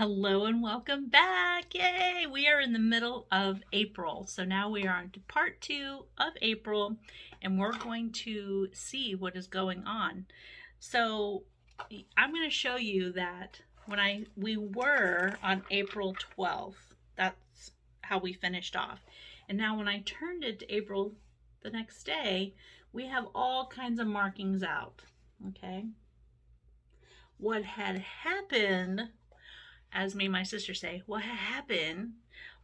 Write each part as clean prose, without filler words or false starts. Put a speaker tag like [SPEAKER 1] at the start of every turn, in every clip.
[SPEAKER 1] Hello and welcome back. Yay! We are in the middle of April. So now we are on to part 2 of April and we're going to see what is going on. So I'm going to show you that we were on April 12th. That's how we finished off. And now when I turned it to April the next day, we have all kinds of markings out. Okay? What had happened, as me and my sister say, what happened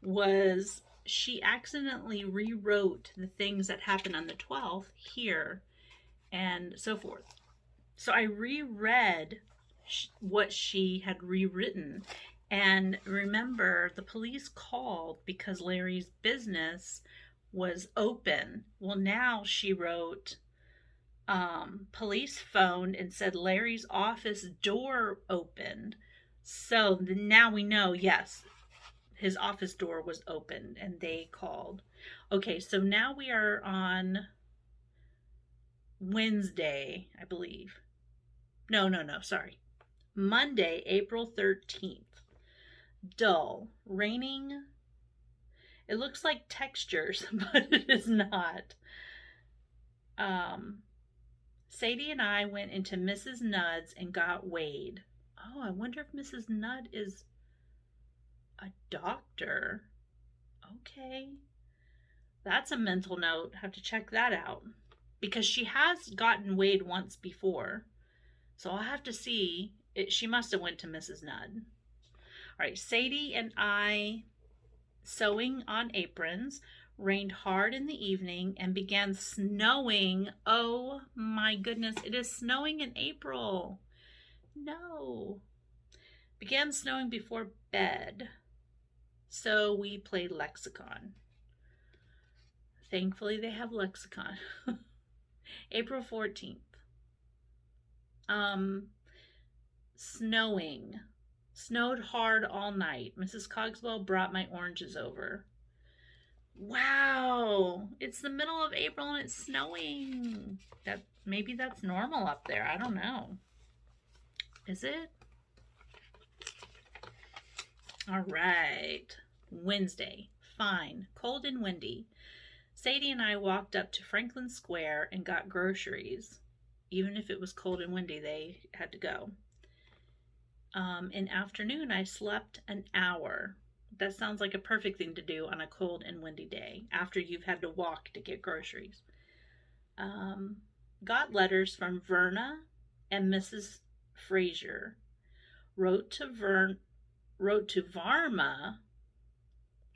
[SPEAKER 1] was she accidentally rewrote the things that happened on the 12th here and so forth. So I reread what she had rewritten. And remember, the police called because Larry's business was open. Well, now she wrote, police phoned and said Larry's office door opened. So now we know, yes, his office door was opened and they called. Okay, so now we are on Wednesday, I believe. No, sorry. Monday, April 13th. Dull, raining. It looks like textures, but it is not. Sadie and I went into Mrs. Nudd's and got weighed. Oh, I wonder if Mrs. Nudd is a doctor. Okay. That's a mental note. Have to check that out. Because she has gotten weighed once before. So I'll have to see. She must have went to Mrs. Nudd. All right, Sadie and I sewing on aprons. Rained hard in the evening and began snowing. Oh my goodness, it is snowing in April. No. Began snowing before bed. So we played lexicon. Thankfully they have lexicon. April 14th. Snowing. Snowed hard all night. Mrs. Cogswell brought my oranges over. Wow, it's the middle of April and it's snowing. Maybe that's normal up there. I don't know. Is it? All right. Wednesday. Fine. Cold and windy. Sadie and I walked up to Franklin Square and got groceries. Even if it was cold and windy, they had to go. In afternoon, I slept an hour. That sounds like a perfect thing to do on a cold and windy day after you've had to walk to get groceries. Got letters from Verna and Mrs. Fraser. Wrote to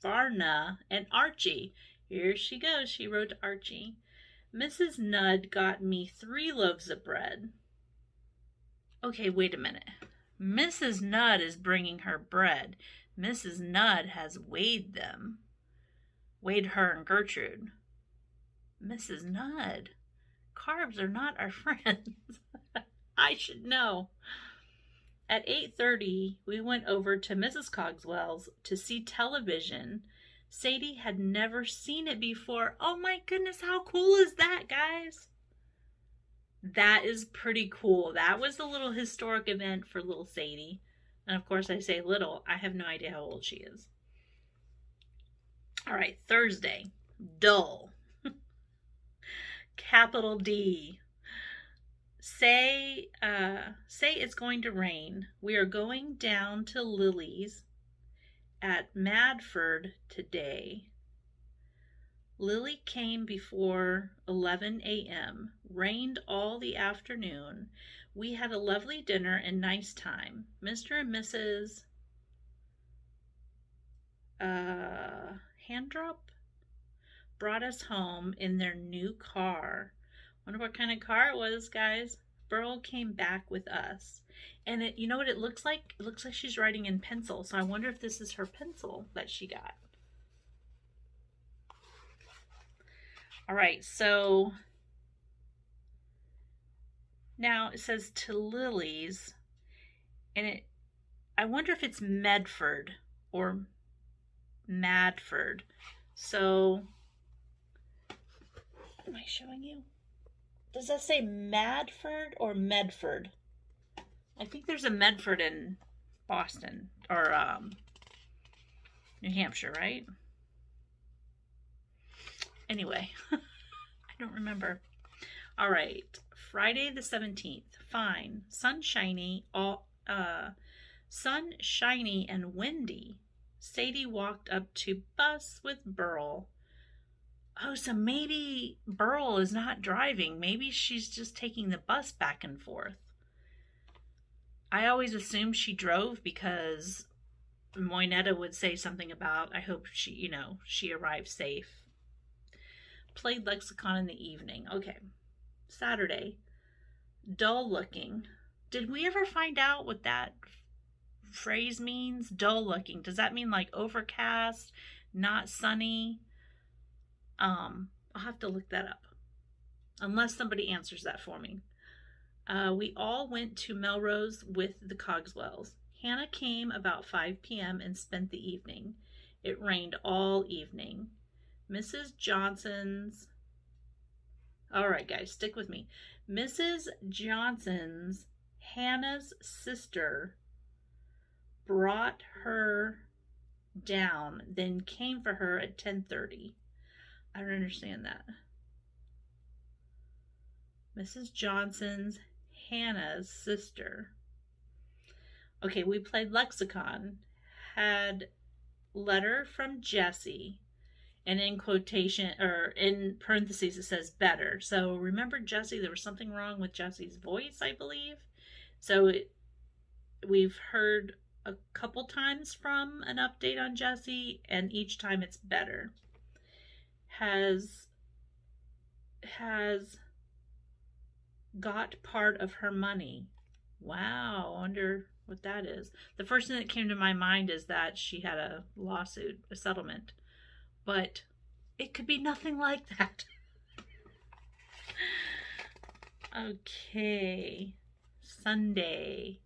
[SPEAKER 1] Varna and Archie. Here she goes. She wrote to Archie. Mrs. Nudd got me 3 loaves of bread. Okay, wait a minute. Mrs. Nudd is bringing her bread. Mrs. Nudd has weighed them. Weighed her and Gertrude. Mrs. Nudd. Carbs are not our friends. I should know. At 8:30, we went over to Mrs. Cogswell's to see television. Sadie had never seen it before. Oh my goodness, how cool is that, guys? That is pretty cool. That was a little historic event for little Sadie. And of course I say little. I have no idea how old she is. All right, Thursday. Dull. Capital D. Say it's going to rain. We are going down to Lily's at Madford today. Lily came before 11 a.m. Rained all the afternoon. We had a lovely dinner and nice time. Mr. and Mrs. Handrop brought us home in their new car. Wonder what kind of car it was, guys. Burl came back with us. And you know what it looks like? It looks like she's writing in pencil. So I wonder if this is her pencil that she got. All right, so now it says to Lily's, and I wonder if it's Medford or Madford. So, am I showing you? Does that say Madford or Medford? I think there's a Medford in Boston or New Hampshire, right? Anyway, I don't remember. All right, Friday the 17th. Fine, sunshiny, sunshiny and windy. Sadie walked up to bus with Burl. Oh, so maybe Burl is not driving. Maybe she's just taking the bus back and forth. I always assumed she drove because Moinetta would say something about, I hope she arrived safe. Played lexicon in the evening. Okay. Saturday. Dull looking. Did we ever find out what that phrase means? Dull looking. Does that mean like overcast, not sunny? I'll have to look that up. Unless somebody answers that for me. We all went to Melrose with the Cogswells. Hannah came about 5 p.m. and spent the evening. It rained all evening. Mrs. Johnson's... All right, guys, stick with me. Mrs. Johnson's, Hannah's sister, brought her down, then came for her at 10:30. I don't understand that. Mrs. Johnson's, Hannah's sister. Okay, we played lexicon. Had letter from Jessie. And in quotation, or in parentheses, it says better. So remember Jessie, there was something wrong with Jessie's voice, I believe. So we've heard a couple times from an update on Jessie, and each time it's better. Has got part of her money. Wow, I wonder what that is. The first thing that came to my mind is that she had a lawsuit, a settlement. But it could be nothing like that. Okay. Sunday.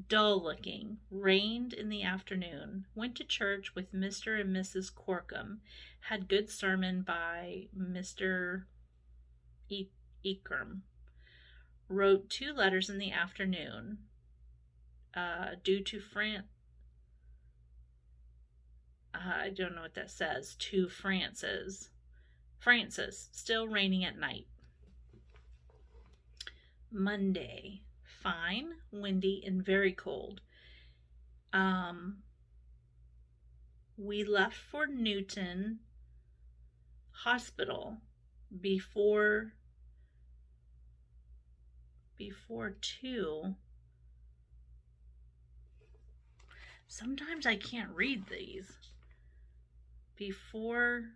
[SPEAKER 1] Dull looking. Rained in the afternoon. Went to church with Mr. and Mrs. Corkum. Had good sermon by Mr. Eakram. Wrote 2 letters in the afternoon. Due to I don't know what that says. To Francis. Still raining at night. Monday. Fine, windy, and very cold. We left for Newton Hospital before 2. Sometimes I can't read these. Before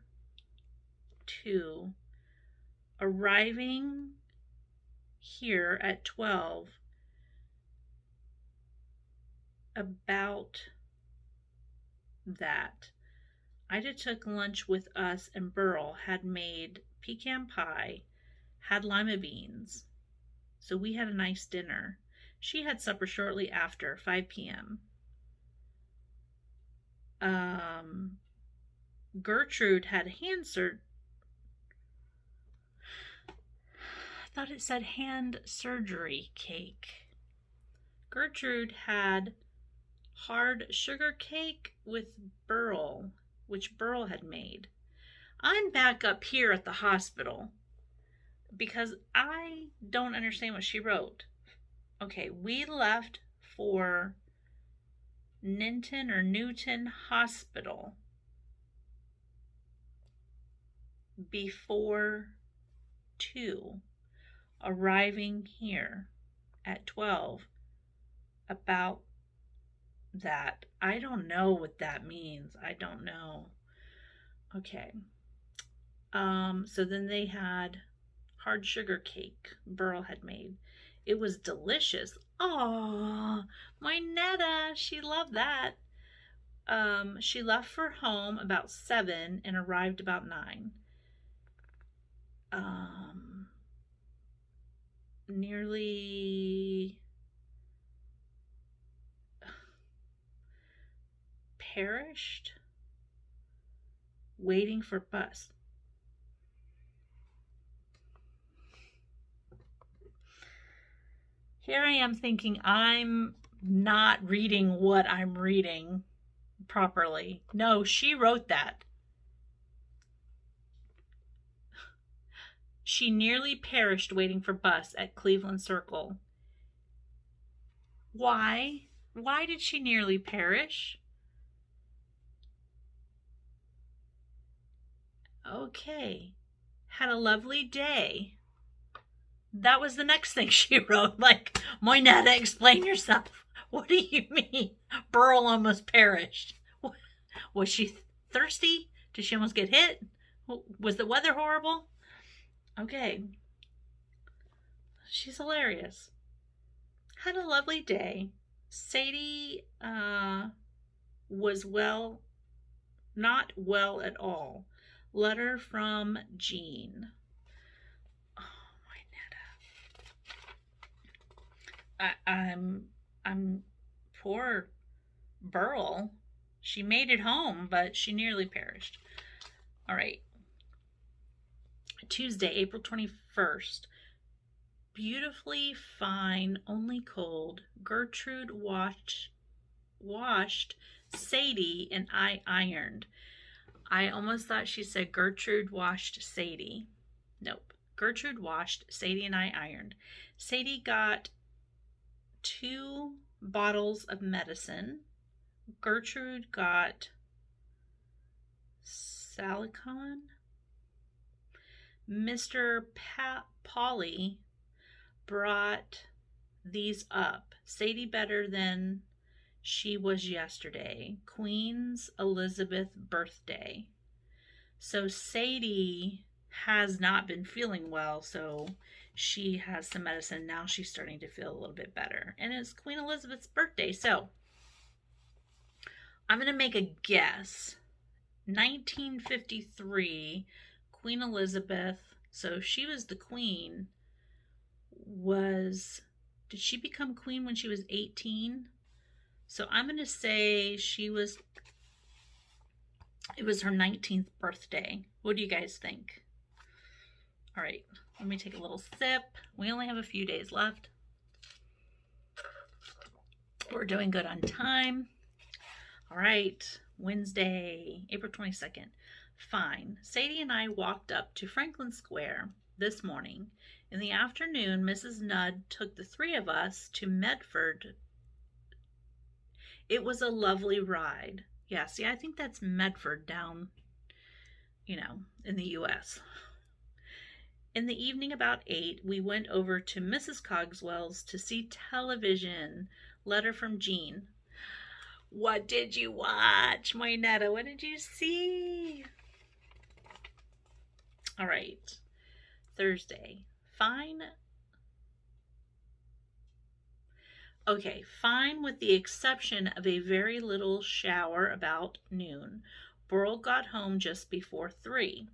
[SPEAKER 1] 2. Arriving here at 12. About that. Ida took lunch with us and Burl had made pecan pie, had lima beans. So we had a nice dinner. She had supper shortly after, 5 p.m. Gertrude had hand surgery. I thought it said hand surgery cake. Gertrude had hard sugar cake with Burl, which Burl had made. I'm back up here at the hospital because I don't understand what she wrote. Okay, we left for Newton Hospital before 2, arriving here at 12. About that. I don't know what that means. I don't know. Okay. So then they had hard sugar cake Burl had made. It was delicious. Oh, Moinetta, she loved that. She left for home about 7 and arrived about 9. Nearly perished waiting for bus. Here I am thinking I'm not reading what I'm reading properly. No, she wrote that. She nearly perished waiting for bus at Cleveland Circle. Why? Why did she nearly perish? Okay. Had a lovely day. That was the next thing she wrote. Like, Moinetta, explain yourself. What do you mean? Burl almost perished. Was she thirsty? Did she almost get hit? Was the weather horrible? Okay. She's hilarious. Had a lovely day. Sadie was not well at all. Letter from Jean. Oh, my Netta. I'm poor Burl. She made it home, but she nearly perished. All right. Tuesday, April 21st. Beautifully fine, only cold. Gertrude washed Sadie, and I ironed. I almost thought she said Gertrude washed Sadie. Nope. Gertrude washed Sadie, and I ironed. Sadie got 2 bottles of medicine. Gertrude got Salicon. Mr. Polly brought these up. Sadie better than she was yesterday. Queen's Elizabeth birthday. So Sadie has not been feeling well, so she has some medicine. Now she's starting to feel a little bit better. And it's Queen Elizabeth's birthday. So I'm going to make a guess. 1953, Queen Elizabeth, so she was the queen, did she become queen when she was 18? So I'm going to say it was her 19th birthday. What do you guys think? All right, let me take a little sip. We only have a few days left. We're doing good on time. All right, Wednesday, April 22nd. Fine. Sadie and I walked up to Franklin Square this morning. In the afternoon, Mrs. Nudd took the 3 of us to Medford. It was a lovely ride. Yeah, see, I think that's Medford down, in the U.S. In the evening about 8, we went over to Mrs. Cogswell's to see television. Letter from Jean. What did you watch, Moinetta? What did you see? All right. Thursday. Fine. Okay, fine with the exception of a very little shower about noon. Burl got home just before 3.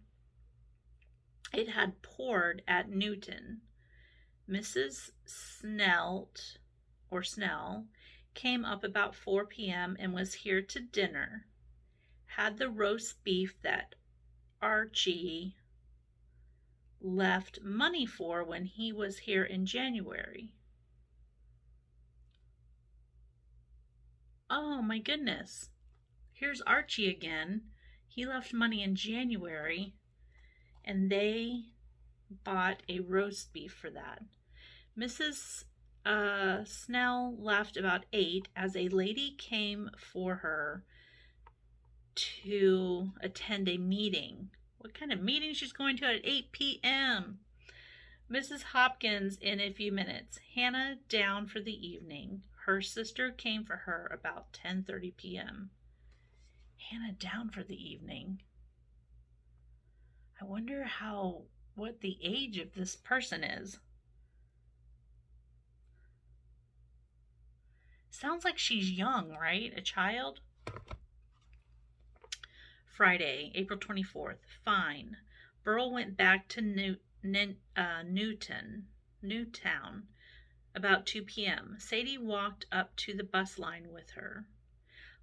[SPEAKER 1] It had poured at Newton. Mrs. Snell came up about 4 p.m. and was here to dinner. Had the roast beef that Archie left money for when he was here in January. Oh my goodness. Here's Archie again. He left money in January and they bought a roast beef for that. Mrs. Snell left about 8 as a lady came for her to attend a meeting. What kind of meeting she's going to at 8 p.m.? Mrs. Hopkins in a few minutes. Hannah down for the evening. Her sister came for her about 10:30 p.m. Hannah down for the evening. I wonder what the age of this person is. Sounds like she's young, right? A child? Friday, April 24th. Fine. Burl went back to Newtown about 2 p.m. Sadie walked up to the bus line with her.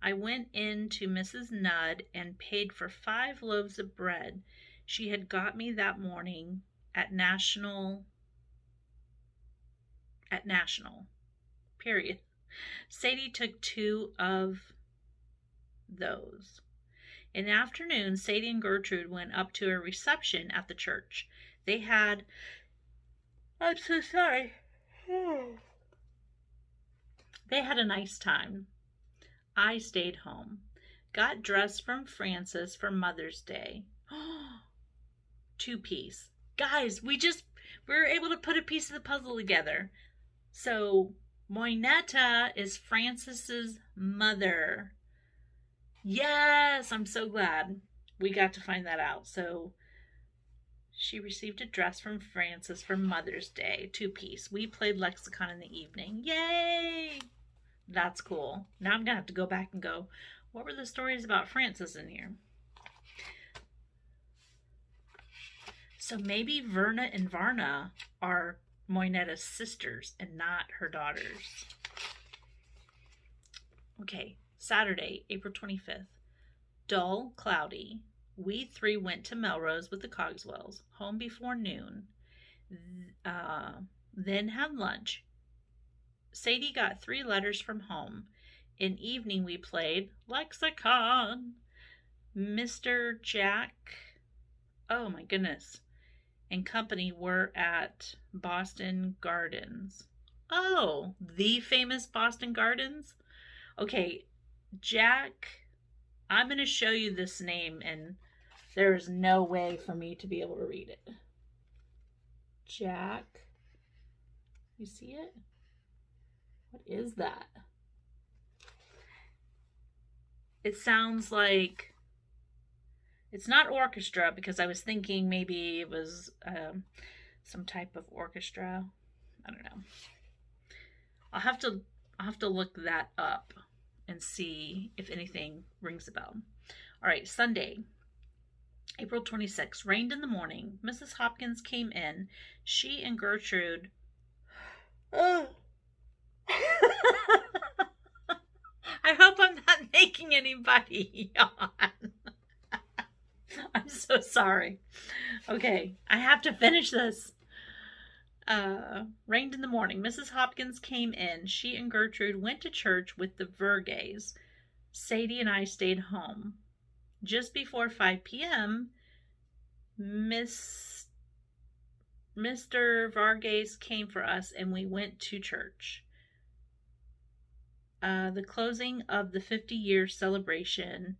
[SPEAKER 1] I went in to Mrs. Nudd and paid for 5 loaves of bread she had got me that morning at National. Period. Sadie took 2 of those. In the afternoon, Sadie and Gertrude went up to a reception at the church. They had, I'm so sorry. They had a nice time. I stayed home. Got dressed from Francis for Mother's Day. 2-piece. Guys, we were able to put a piece of the puzzle together. So, Moinetta is Francis's mother. Yes, I'm so glad we got to find that out. So, she received a dress from Francis for Mother's Day, 2-piece. We played Lexicon in the evening. Yay! That's cool. Now I'm going to have to go back and go, what were the stories about Francis in here? So maybe Verna and Varna are Moinetta's sisters and not her daughters. Okay, Saturday, April 25th. Dull, cloudy. We 3 went to Melrose with the Cogswells, home before noon. Then had lunch. Sadie got 3 letters from home. In evening we played Lexicon. Mr. Jack, oh my goodness, and company were at Boston Gardens. Oh, the famous Boston Gardens? Okay, Jack, I'm going to show you this name and there is no way for me to be able to read it. Jack, you see it? What is that? It sounds like, it's not orchestra because I was thinking maybe it was some type of orchestra. I don't know. I'll have to look that up and see if anything rings a bell. All right, Sunday, April 26th. Rained in the morning. Mrs. Hopkins came in. She and Gertrude. I hope I'm not making anybody yawn. I'm so sorry. Okay, I have to finish this. Rained in the morning. Mrs. Hopkins came in. She and Gertrude went to church with the Vergays. Sadie and I stayed home. Just before 5 p.m., Mr. Vargas came for us and we went to church. The closing of the 50-year celebration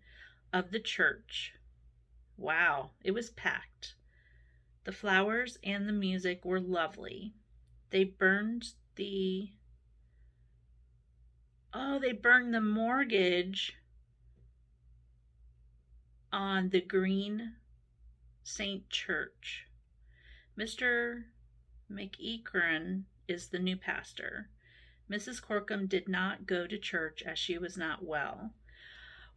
[SPEAKER 1] of the church. Wow, it was packed. The flowers and the music were lovely. They burned the mortgage on the Green Saint Church. Mr. McEachern is the new pastor. Mrs. Corkum did not go to church as she was not well.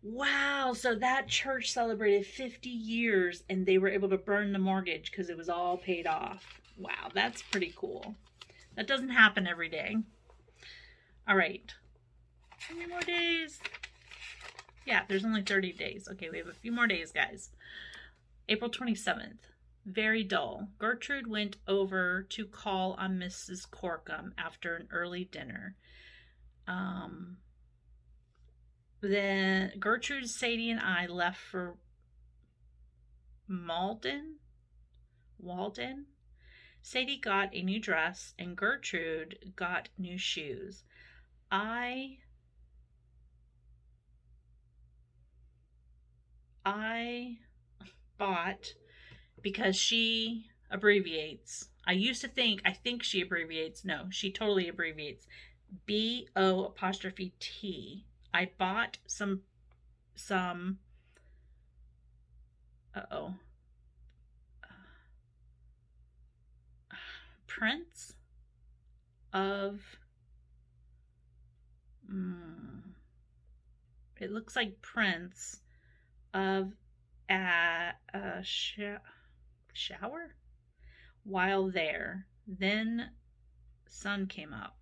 [SPEAKER 1] Wow, so that church celebrated 50 years and they were able to burn the mortgage because it was all paid off. Wow, that's pretty cool. That doesn't happen every day. All right. How many more days? Yeah, there's only 30 days. Okay, we have a few more days, guys. April 27th. Very dull. Gertrude went over to call on Mrs. Corkum after an early dinner. Then Gertrude, Sadie, and I left for Walden. Sadie got a new dress and Gertrude got new shoes. I bought, because she abbreviates. I think she abbreviates. No, she totally abbreviates. B-O''T. I bought some prints of, it looks like prints of a shower while there. Then sun came up.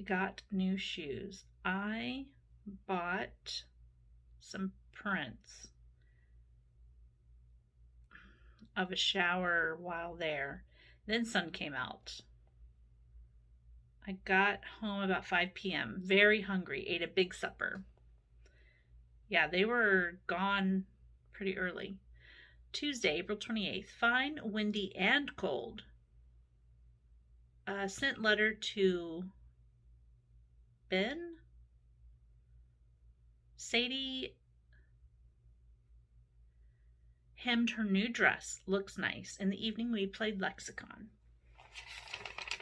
[SPEAKER 1] Got new shoes. I bought some prints of a shower while there. Then sun came out. I got home about 5 p.m. Very hungry. Ate a big supper. Yeah, they were gone pretty early. Tuesday, April 28th. Fine, windy, and cold. Sent letter to Ben. Sadie hemmed her new dress. Looks nice. In the evening, we played lexicon.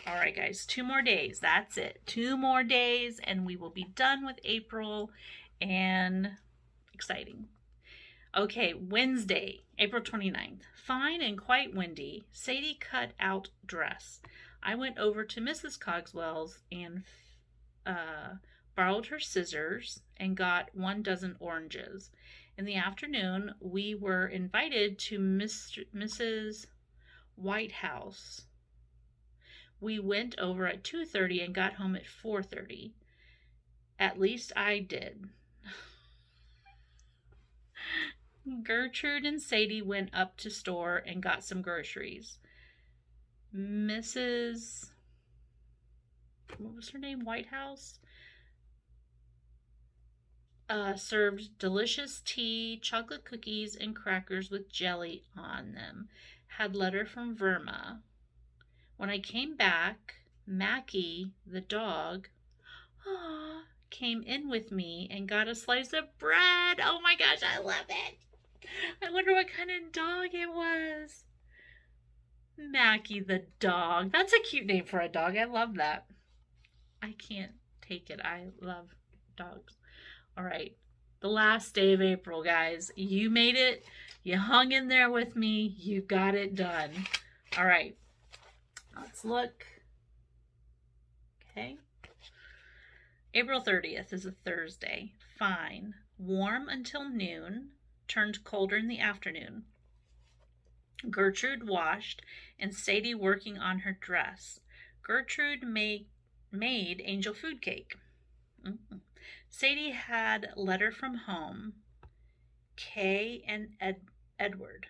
[SPEAKER 1] All right, guys, 2 more days. That's it. 2 more days, and we will be done with April. And exciting. Okay, Wednesday, April 29th. Fine and quite windy. Sadie cut out dress. I went over to Mrs. Cogswell's and borrowed her scissors and got 1 dozen oranges. In the afternoon, we were invited to Mrs. Whitehouse. We went over at 2:30 and got home at 4:30. At least I did. Gertrude and Sadie went up to store and got some groceries. Mrs. What was her name? Whitehouse? Served delicious tea, chocolate cookies, and crackers with jelly on them. Had letter from Verma. When I came back, Mackie, the dog, came in with me and got a slice of bread. Oh my gosh, I love it. I wonder what kind of dog it was. Mackie the dog. That's a cute name for a dog. I love that. I can't take it. I love dogs. All right. The last day of April, guys. You made it. You hung in there with me. You got it done. All right. Let's look. Okay. April 30th is a Thursday. Fine. Warm until noon. Turned colder in the afternoon. Gertrude washed and Sadie working on her dress. Gertrude made angel food cake. Sadie had letter from home. Kay and Edward.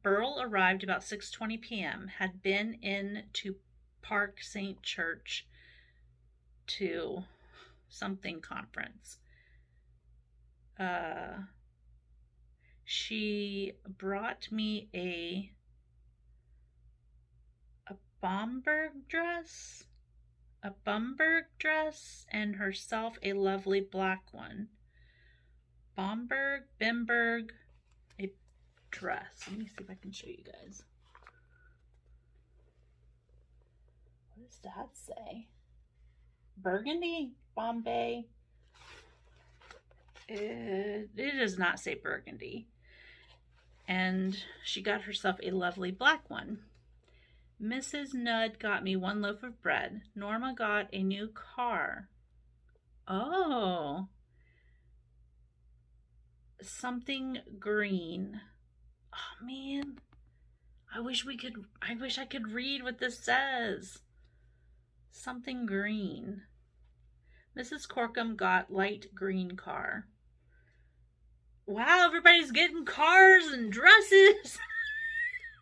[SPEAKER 1] Burl arrived about 6:20 p.m. Had been in to Park St. Church to something conference. She brought me a Bamberg dress, and herself a lovely black one. Bamberg, a dress. Let me see if I can show you guys. What does that say? Burgundy? Bombay? It does not say burgundy. And she got herself a lovely black one. Mrs. Nudd got me 1 loaf of bread. Norma got a new car. Oh. Something green. Oh man. I wish I could read what this says. Something green. Mrs. Corkum got light green car. Wow, everybody's getting cars and dresses.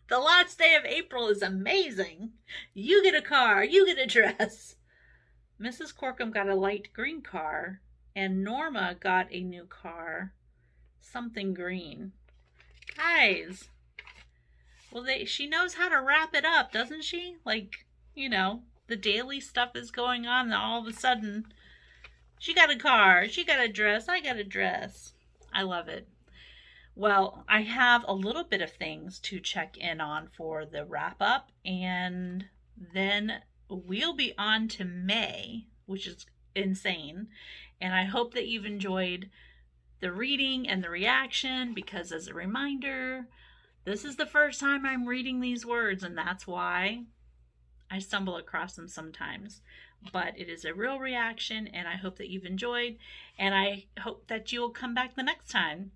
[SPEAKER 1] The last day of April is amazing. You get a car, you get a dress. Mrs. Corkum got a light green car, and Norma got a new car. Something green. Guys, well, she knows how to wrap it up, doesn't she? Like, you know, the daily stuff is going on, and all of a sudden, she got a car, she got a dress, I got a dress. I love it. Well, I have a little bit of things to check in on for the wrap up, and then we'll be on to May, which is insane. And I hope that you've enjoyed the reading and the reaction, because as a reminder, this is the first time I'm reading these words, and that's why I stumble across them sometimes. But it is a real reaction, and I hope that you've enjoyed, and I hope that you will come back the next time.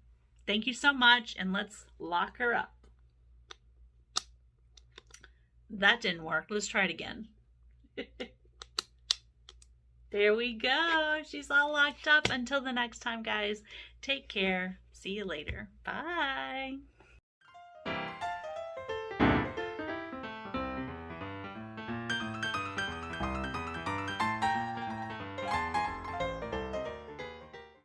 [SPEAKER 1] Thank you so much, and let's lock her up. That didn't work. Let's try it again. There we go. She's all locked up. Until the next time, guys, take care. See you later. Bye.